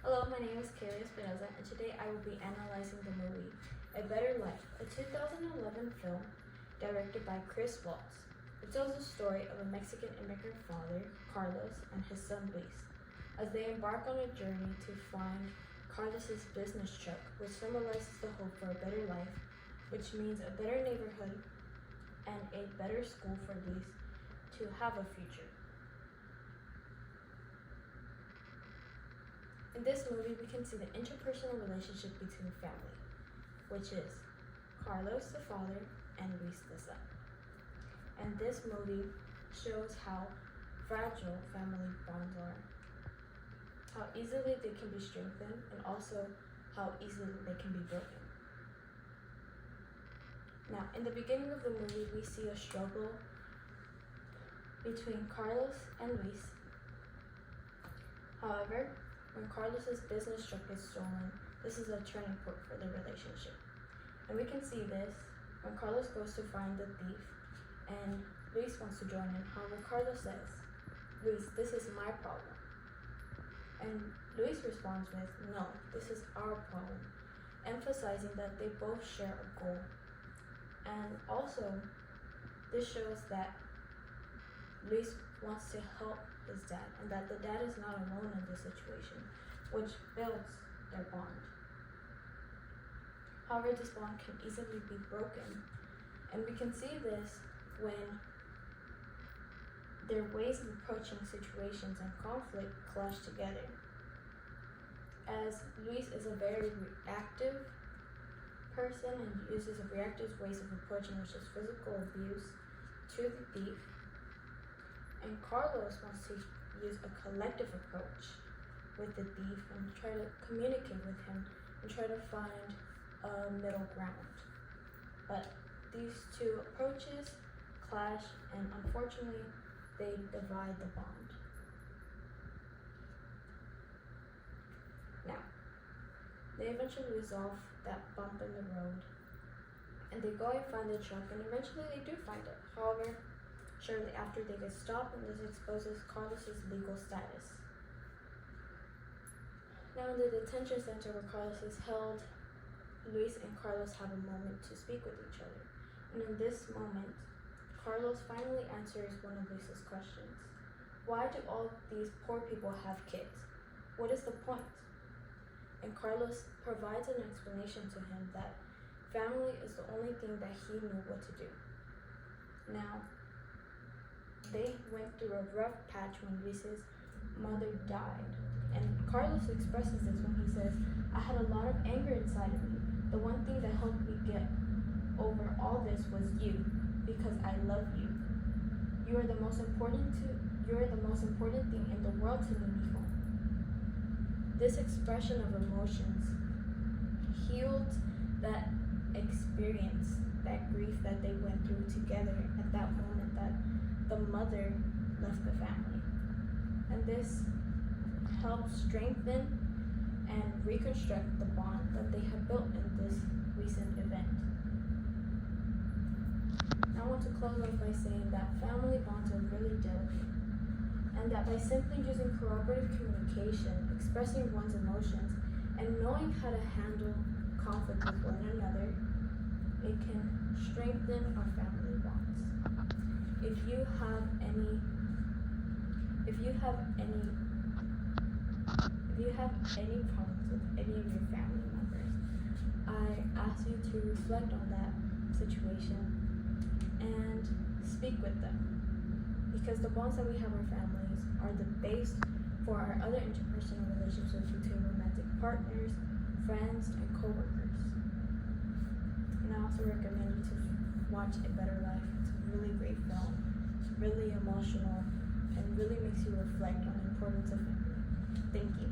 Hello, my name is Kayla Espinoza, and today I will be analyzing the movie A Better Life, a 2011 film directed by Chris Waltz. It tells the story of a Mexican immigrant father, Carlos, and his son Luis, as they embark on a journey to find Carlos's business truck, which symbolizes the hope for a better life, which means a better neighborhood and a better school for Luis to have a future. In this movie, we can see the interpersonal relationship between family, which is Carlos, the father, and Luis, the son. And this movie shows how fragile family bonds are, how easily they can be strengthened, and also how easily they can be broken. Now, in the beginning of the movie, we see a struggle between Carlos and Luis. However, when Carlos's business truck is stolen, this is a turning point for the relationship. And we can see this when Carlos goes to find the thief and Luis wants to join in. However, Carlos says, "Luis, this is my problem." And Luis responds with, "No, this is our problem," emphasizing that they both share a goal. And also, this shows that Luis wants to help his dad, and that the dad is not alone in this situation, which builds their bond. However, this bond can easily be broken, and we can see this when their ways of approaching situations and conflict clash together. As Luis is a very reactive person and uses reactive ways of approaching, which is physical abuse to the thief, and Carlos wants to use a collective approach with the thief and try to communicate with him and try to find a middle ground. But these two approaches clash, and unfortunately, they divide the bond. Now, they eventually resolve that bump in the road, and they go and find the truck, and eventually they do find it. However, shortly after, they get stopped, and this exposes Carlos's legal status. Now, in the detention center where Carlos is held, Luis and Carlos have a moment to speak with each other. And in this moment, Carlos finally answers one of Luis's questions. Why do all these poor people have kids? What is the point? And Carlos provides an explanation to him that family is the only thing that he knew what to do. Now, they went through a rough patch when Luis's mother died. And Carlos expresses this when he says, "I had a lot of anger inside of me. The one thing that helped me get over all this was you, because I love you. You are the most important thing in the world to me, mijo." This expression of emotions healed that experience, that grief that they went through together at that moment that the mother left the family. And this helped strengthen and reconstruct the bond that they had built in this recent event. Now I want to close off by saying that family bonds are really delicate, and that by simply using cooperative communication, expressing one's emotions, and knowing how to handle conflict with one another, it can strengthen our family bonds. If you have any problems with any of your family members, I ask you to reflect on that situation and speak with them, because the bonds that we have with our families are the base for our other interpersonal relationships between romantic partners, friends, and co-workers. And I also recommend you to watch A Better Life. It's a really great film. It's really emotional and really makes you reflect on the importance of family. Thank you.